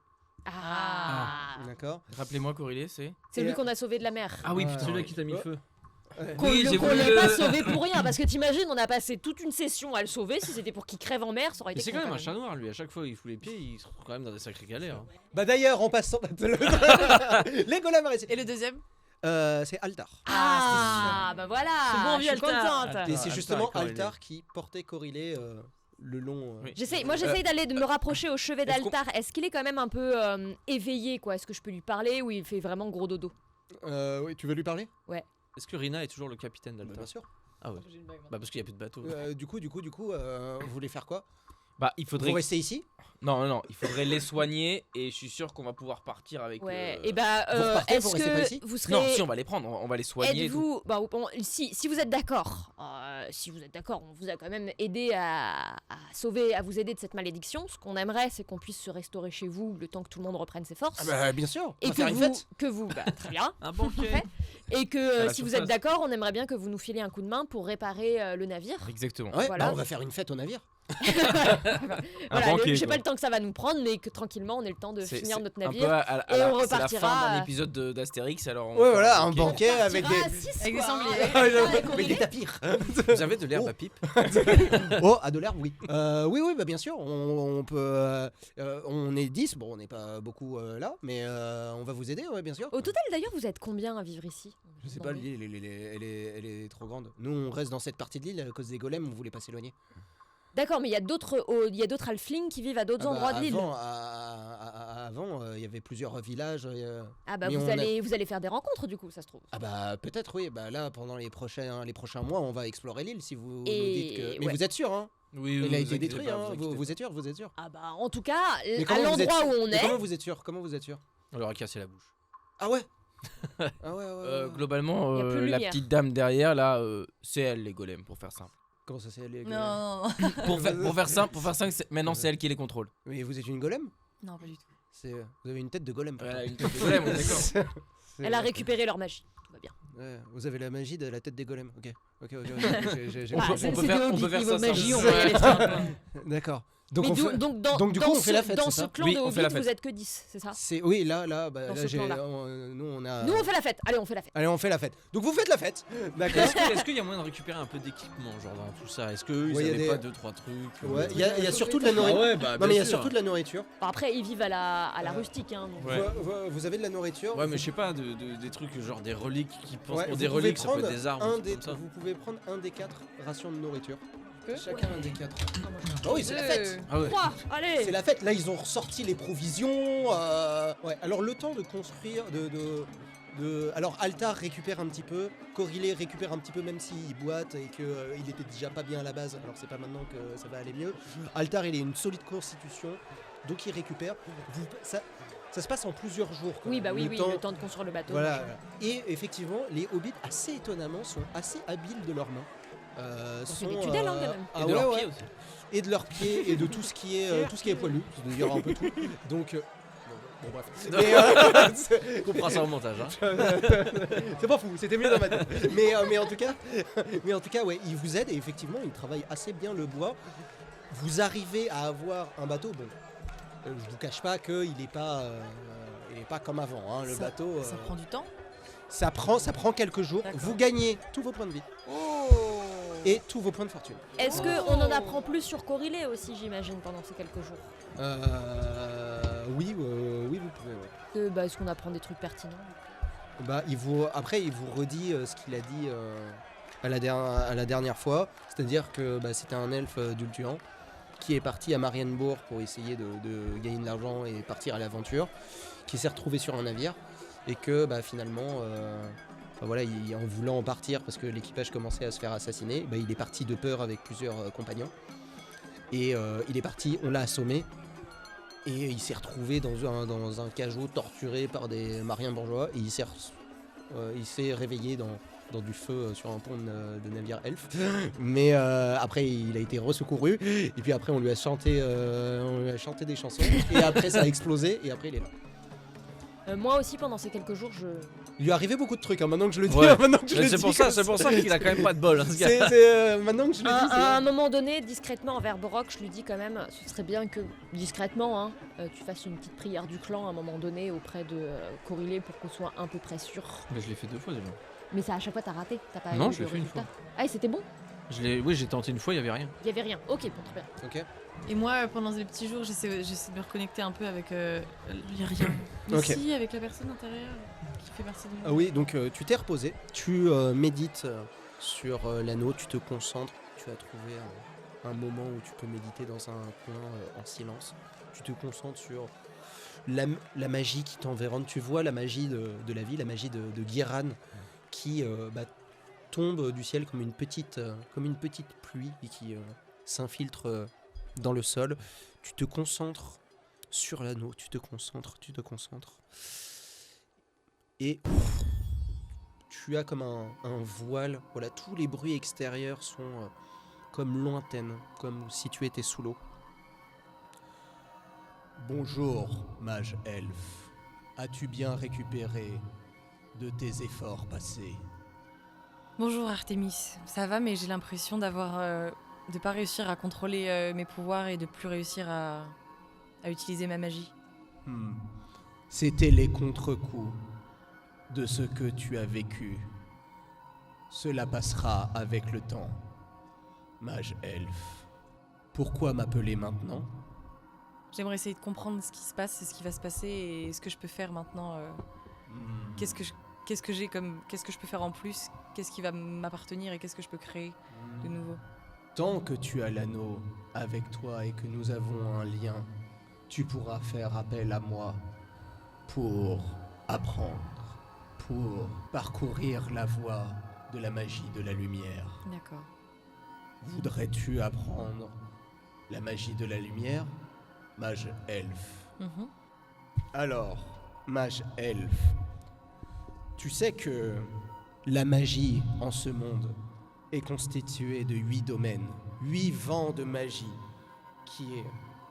Ah, d'accord. Rappelez-moi, Corillé, c'est. c'est lui qu'on a sauvé de la mer. Ah oui, Ouais. putain. Celui-là qui t'a mis le feu. Oui, j'ai Qu'on voulu l'ait le- pas sauvé pour rien, parce que t'imagines, on a passé toute une session à le sauver. Si c'était pour qu'il crève en mer, ça aurait Mais été c'est con, quand même un chat noir, lui. À chaque fois, il fout les pieds, il se retrouve quand même dans des sacrées galères. hein. Bah d'ailleurs, en passant, les golems restent. Et le deuxième? C'est Altar. Ah, bah voilà. Ce bon je vieux suis Altar. contente. Et Ah, c'est Altar justement et Corillé. Altar qui portait Corillé le long. Oui. Moi j'essaye d'aller de me rapprocher au chevet est-ce qu'on- d'Altar. Est-ce qu'il est quand même un peu éveillé quoi? Est-ce que je peux lui parler ou il fait vraiment gros dodo? Oui, tu veux lui parler? Est-ce que Rina est toujours le capitaine d'Alta? Bien sûr. Ah ouais. Bah parce qu'il n'y a plus de bateau. Du coup, vous voulez faire quoi? Bah, il faudrait. Vous restez ici? Non, il faudrait les soigner et je suis sûr qu'on va pouvoir partir avec. Ouais. Et bah Vous repartez, vous est-ce restez pas ici que vous serez... Non, si on va les prendre, on va les soigner. et tout. Êtes-vous... Bah, bon, si vous êtes d'accord, si vous êtes d'accord, on vous a quand même aidé à vous aider de cette malédiction. Ce qu'on aimerait, c'est qu'on puisse se restaurer chez vous le temps que tout le monde reprenne ses forces. Ah bah, bien sûr, on Et va faire une fête. très bien. Un banquet. Parfait. Et que À la si vous surface. êtes d'accord, on aimerait bien que vous nous filiez un coup de main pour réparer le navire. Exactement. Ouais, Voilà. bah, on va faire une fête au navire. Voilà, banquet, je sais quoi. pas le temps que ça va nous prendre, mais que tranquillement on ait le temps de finir notre un navire. peu et on c'est la repartira fin d'un à- épisode d'Astérix, alors on Ouais, fait voilà, un banquet. banquet avec des... Avec des sangliers. avec des tapirs. Vous avez de l'herbe à pipe? Oh, à $, oui. Oui, bah bien sûr, on peut... on est 10, bon, on n'est pas beaucoup là, mais on va vous aider, ouais, bien sûr. Au total d'ailleurs, vous êtes combien à vivre ici? Je sais pas, l'île, elle est trop grande. Nous, on reste dans cette partie de l'île à cause des golems, on voulait pas s'éloigner. D'accord, mais il y a d'autres halflings qui vivent à d'autres endroits de l'île. Avant, il y avait plusieurs villages. Ah bah mais vous on a- allez faire des rencontres du coup, ça se trouve. Ah bah peut-être oui, bah là pendant les prochains mois on va explorer l'île si vous Et- nous dites que... Mais ouais. vous êtes sûr hein? Oui, Il a vous été inquiétez détruit pas, hein? inquiétez Vous êtes sûr? Vous êtes sûr? Ah bah en tout cas, Mais à comment vous êtes l'endroit sûr où on Mais est, comment vous êtes sûr? Comment vous êtes sûr? On leur a cassé la bouche. Ah ouais? Ah ouais. Globalement, Y a plus de la lumière. petite dame derrière, là, c'est elle les golems, pour faire simple. Comment ça c'est les Non, non, non. Pour faire simple, maintenant c'est elle qui les contrôle. Mais vous êtes une golem? Non, pas du tout. Vous avez une tête de golem. Voilà, une tête de golem, on est d'accord. elle a récupéré leur magie. Tout va bien. Ouais, vous avez la magie de la tête des golems. Ok. J'ai Ah, compris. c'est peut faire- du on Hobbit, peut faire niveau ça, ça. magie, on va y aller simple. D'accord. Donc Mais on fait... donc, du coup, dans on fait la fête, Dans c'est ce ça clan Oui, de on fait la Hobbit, fête. vous êtes que 10, c'est ça? Oui, là, Dans là ce clan-là. nous on a... Nous on fait la fête. Allez, on fait la fête. Allez, on fait la fête. Donc vous faites la fête. D'accord. Est-ce qu'il y a moyen de récupérer un peu d'équipement, genre dans tout ça? Est-ce qu'eux, ils Ouais, y a avaient des- pas 2-3 trucs Ouais, il y a surtout de la nourriture. ouais, bah, Non mais il y a surtout de la nourriture. Bon, après, ils vivent à la rustique. Hein, donc. Ouais. Vous avez de la nourriture. Ouais, mais je sais pas, des trucs genre des reliques qui pensent Ouais, pour vous des pouvez reliques, ça peut être prendre des arbres, un des trucs des- comme ça. Vous pouvez prendre un des 4 rations de nourriture. Que Chacun un des 4. Ah, moi, je- Oh oui, c'est la fête. Ah ouais. 3, allez. C'est la fête. Là, ils ont ressorti les provisions. Ouais. Alors le temps de construire, alors Altar récupère un petit peu, Corillé récupère un petit peu même s'il boite et qu'il était déjà pas bien à la base. Alors c'est pas maintenant que ça va aller mieux. Altar il est une solide constitution, donc il récupère. Ça se passe en plusieurs jours. Quoi. Oui, bah oui, le temps de construire le bateau. Voilà. Et effectivement, les hobbits, assez étonnamment, sont assez habiles de leurs mains. C'est des tudelles, hein, quand même. Ah Et de ouais, leurs ouais. pieds aussi. Et de leurs pieds et de tout ce qui est poilu, c'est-à-dire un peu tout. Donc bon bref. Mais, On fera ça au montage. Hein. c'est pas fou, c'était mieux dans ma tête. Mais en tout cas, ouais, ils vous aident et effectivement, ils travaillent assez bien le bois. Vous arrivez à avoir un bateau. Bon, je vous cache pas qu'il est pas comme avant. Hein, le bateau. Ça prend du temps. Ça prend quelques jours. D'accord. Vous gagnez tous vos points de vie et tous vos points de fortune. Est-ce qu'on en apprend plus sur Corillé aussi, j'imagine, pendant ces quelques jours? Oui, vous pouvez. Ouais. Est-ce qu'on apprend des trucs pertinents? Bah, il vous redit ce qu'il a dit à la dernière fois, c'est-à-dire que c'était un elfe d'Ultuan qui est parti à Marienbourg pour essayer de gagner de l'argent et partir à l'aventure, qui s'est retrouvé sur un navire et que finalement, voilà, en voulant en partir parce que l'équipage commençait à se faire assassiner, il est parti de peur avec plusieurs compagnons et il est parti, on l'a assommé. Et il s'est retrouvé dans un cajot torturé par des mariens bourgeois et il s'est réveillé dans du feu sur un pont de navire elfe. Mais après il a été ressecouru et puis après on lui a chanté des chansons et après ça a explosé et après il est là. Moi aussi, pendant ces quelques jours, Il lui est arrivé beaucoup de trucs maintenant que je le dis. Ouais. Maintenant que je le C'est dis pour ça, comme c'est pour ça qu'il a quand même pas de bol. Hein, ce gars. C'est maintenant que je le dis. à un moment donné, discrètement envers Borok, je lui dis quand même, ce serait bien que, discrètement, hein, tu fasses une petite prière du clan à un moment donné auprès de Corillé pour qu'on soit un peu près sûr. Mais je l'ai fait 2 fois déjà. Mais ça, à chaque fois, t'as raté. T'as pas Non, eu je l'ai le fait une résultat. fois. Ah, et c'était bon? Oui, j'ai tenté une fois, il y avait rien. Il y avait rien. Ok, bon, très bien. Ok. Et moi, pendant les petits jours, j'essaie de me reconnecter un peu avec. Il n'y a rien. Mais Ok. si, avec la personne intérieure qui fait partie de moi. Ah oui, donc tu t'es reposé, tu médites sur l'anneau, tu te concentres, tu as trouvé un moment où tu peux méditer dans un coin en silence. Tu te concentres sur la magie qui t'environne. Tu vois la magie de la vie, la magie de Guiran qui tombe du ciel comme une petite pluie et qui s'infiltre dans le sol. Tu te concentres sur l'anneau, tu te concentres. Et tu as comme un voile. Voilà, tous les bruits extérieurs sont comme lointaines, comme si tu étais sous l'eau. Bonjour, mage elfe. As-tu bien récupéré de tes efforts passés? Bonjour Artemis, ça va mais j'ai l'impression de pas réussir à contrôler mes pouvoirs et de plus réussir à utiliser ma magie. C'était les contre-coups de ce que tu as vécu. Cela passera avec le temps, mage elfe. Pourquoi m'appeler maintenant? J'aimerais essayer de comprendre ce qui se passe, ce qui va se passer et ce que je peux faire maintenant. Qu'est-ce que je peux faire en plus? Qu'est-ce qui va m'appartenir et qu'est-ce que je peux créer de nouveau? Tant que tu as l'anneau avec toi et que nous avons un lien, tu pourras faire appel à moi pour apprendre, pour parcourir la voie de la magie de la lumière. D'accord. Voudrais-tu apprendre la magie de la lumière, mage elfe? Alors, mage elfe, tu sais que la magie en ce monde est constituée de 8 domaines, 8 vents de magie qui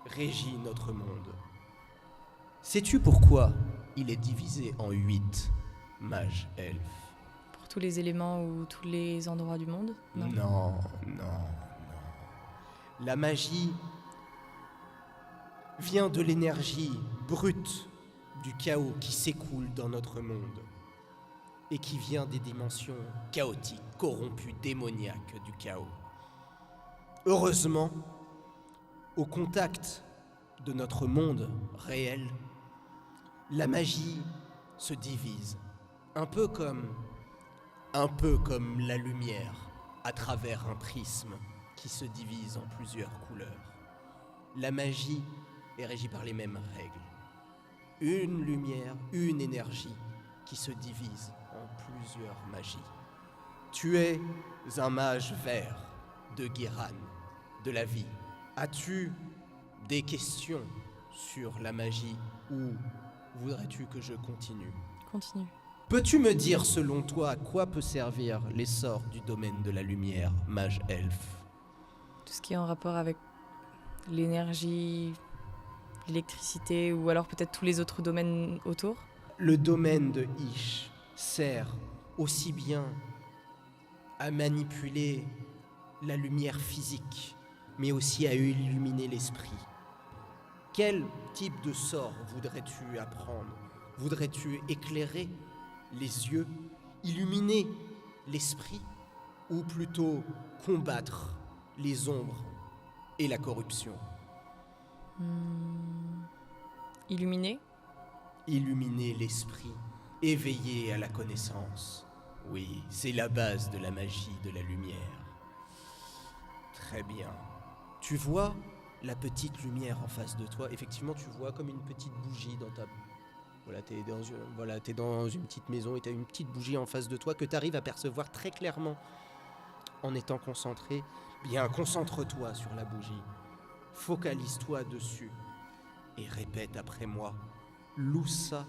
régit notre monde. Sais-tu pourquoi il est divisé en 8, mage elfe? Pour tous les éléments ou tous les endroits du monde? Non. La magie vient de l'énergie brute du chaos qui s'écoule dans notre monde et qui vient des dimensions chaotiques, corrompues, démoniaques du chaos. Heureusement, au contact de notre monde réel, la magie se divise, un peu comme la lumière à travers un prisme qui se divise en plusieurs couleurs. La magie est régie par les mêmes règles. Une lumière, une énergie qui se divise en plusieurs magies. Tu es un mage vert de Guéran, de la vie. As-tu des questions sur la magie ou voudrais-tu que je continue? Continue. Peux-tu me dire selon toi à quoi peut servir les sorts du domaine de la lumière, mage elfe? Tout ce qui est en rapport avec l'énergie, l'électricité ou alors peut-être tous les autres domaines autour? Le domaine de Ish sert aussi bien à manipuler la lumière physique, mais aussi à illuminer l'esprit. Quel type de sort voudrais-tu apprendre? Voudrais-tu éclairer les yeux, illuminer l'esprit, ou plutôt combattre les ombres et la corruption? Illuminer? Illuminer l'esprit, éveiller à la connaissance. Oui, c'est la base de la magie de la lumière. Très bien. Tu vois la petite lumière en face de toi. Effectivement, tu vois comme une petite bougie dans ta... t'es dans une petite maison et t'as une petite bougie en face de toi que t'arrives à percevoir très clairement en étant concentré. Bien, concentre-toi sur la bougie. Focalise-toi dessus et répète après moi. Loussa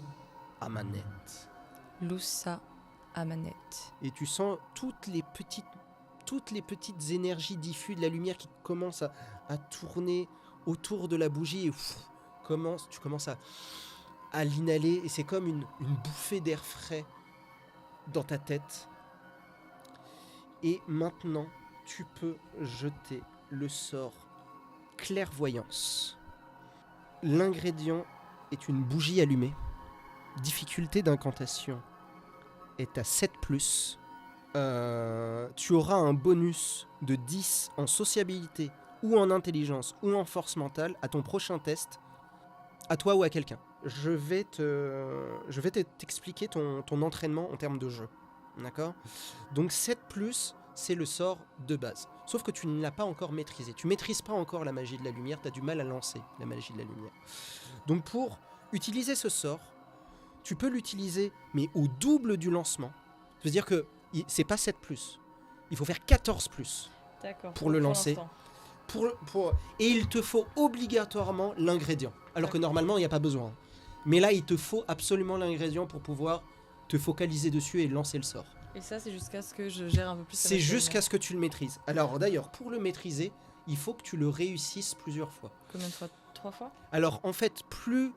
Amanet. Loussa Amanet. Et tu sens toutes les petites énergies diffuses de la lumière qui commencent à tourner autour de la bougie et tu commences à l'inhaler et c'est comme une bouffée d'air frais dans ta tête. Et maintenant, tu peux jeter le sort clairvoyance. L'ingrédient est une bougie allumée. Difficulté d'incantation est à 7+. Tu auras un bonus de 10 en sociabilité ou en intelligence ou en force mentale à ton prochain test, à toi ou à quelqu'un. Je vais t'expliquer ton entraînement en termes de jeu. D'accord? Donc 7+, c'est le sort de base. Sauf que tu ne l'as pas encore maîtrisé. Tu maîtrises pas encore la magie de la lumière, tu as du mal à lancer la magie de la lumière. Donc pour utiliser ce sort, tu peux l'utiliser, mais au double du lancement. C'est-à-dire que c'est pas 7+. Il faut faire 14+. D'accord. Pour le lancer. Et il te faut obligatoirement l'ingrédient. Alors que normalement, il n'y a pas besoin. Mais là, il te faut absolument l'ingrédient pour pouvoir te focaliser dessus et lancer le sort. Et ça, c'est jusqu'à ce que je gère un peu plus. C'est jusqu'à ce que tu le maîtrises. Alors d'ailleurs, pour le maîtriser, il faut que tu le réussisses plusieurs fois. Combien de fois 3 fois? Alors en fait, plus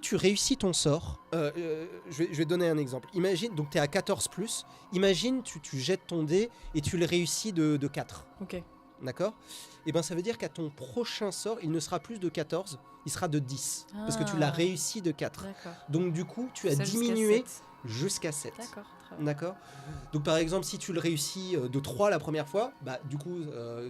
tu réussis ton sort, je vais te donner un exemple. Imagine, donc tu es à 14+, imagine tu jettes ton dé et tu le réussis de 4. Ok. D'accord? Et bien ça veut dire qu'à ton prochain sort, il ne sera plus de 14, il sera de 10. Parce que tu l'as réussi de 4. D'accord. Donc du coup, tu as Ça, diminué jusqu'à jusqu'à 7. 7. D'accord. Très bien. D'accord. Donc par exemple, si tu le réussis de 3 la première fois, bah du coup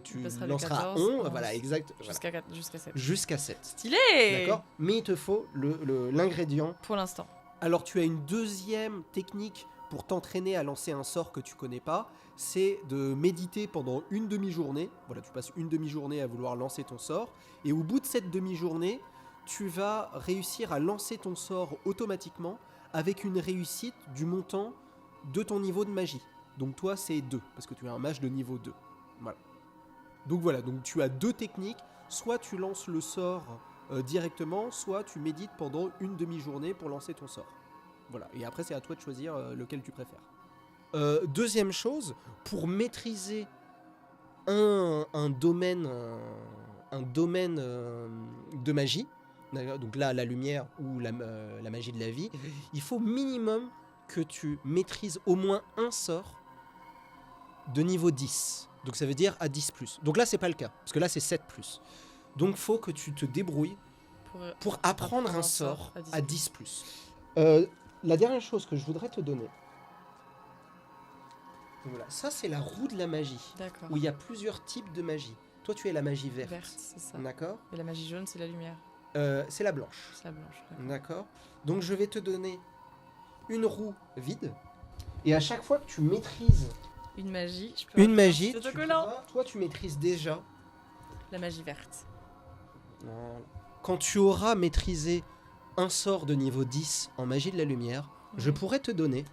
tu passeras de lanceras 14, 11, 11. voilà, exact. Voilà. Jusqu'à 7. Jusqu'à 7. Stylé. D'accord. Mais il te faut l'ingrédient. Pour l'instant. Alors tu as une deuxième technique pour t'entraîner à lancer un sort que tu connais pas, c'est de méditer pendant une demi-journée. Voilà, tu passes une demi-journée à vouloir lancer ton sort, et au bout de cette demi-journée, tu vas réussir à lancer ton sort automatiquement avec une réussite du montant de ton niveau de magie. Donc toi, c'est 2, parce que tu es un mage de niveau 2. Voilà, donc tu as 2 techniques. Soit tu lances le sort directement, soit tu médites pendant une demi-journée pour lancer ton sort. Voilà, et après c'est à toi de choisir lequel tu préfères. Deuxième chose, pour maîtriser un domaine de magie, donc là la lumière ou la magie de la vie, il faut minimum que tu maîtrises au moins un sort de niveau 10. Donc ça veut dire à 10+. Donc là c'est pas le cas, parce que là c'est 7+. Donc faut que tu te débrouilles pour apprendre un sort à 10+. La dernière chose que je voudrais te donner, voilà, ça c'est la roue de la magie, D'accord. où il y a plusieurs types de magie. Toi tu es la magie verte, C'est ça. d'accord. Et la magie jaune, c'est la lumière. C'est la blanche, C'est la blanche. d'accord. Donc je vais te donner une roue vide, et à chaque fois que tu maîtrises Une magie, je peux. une magie, C'est autocollant. toi tu maîtrises déjà. La magie verte. Voilà. Quand tu auras maîtrisé un sort de niveau 10 en magie de la lumière, je pourrais te donner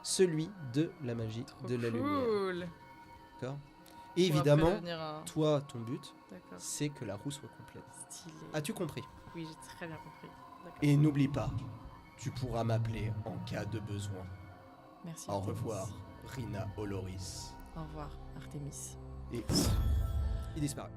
celui de la magie de la lumière. Cool. D'accord. Et évidemment, Pour après devenir un- toi, ton but, D'accord. c'est que la roue soit complète. Stylé. As-tu compris? Oui, j'ai très bien compris. D'accord. Et n'oublie pas, tu pourras m'appeler en cas de besoin. Merci. Au Artemis. revoir, Rina Oloris. Au revoir, Artemis. Et il disparaît.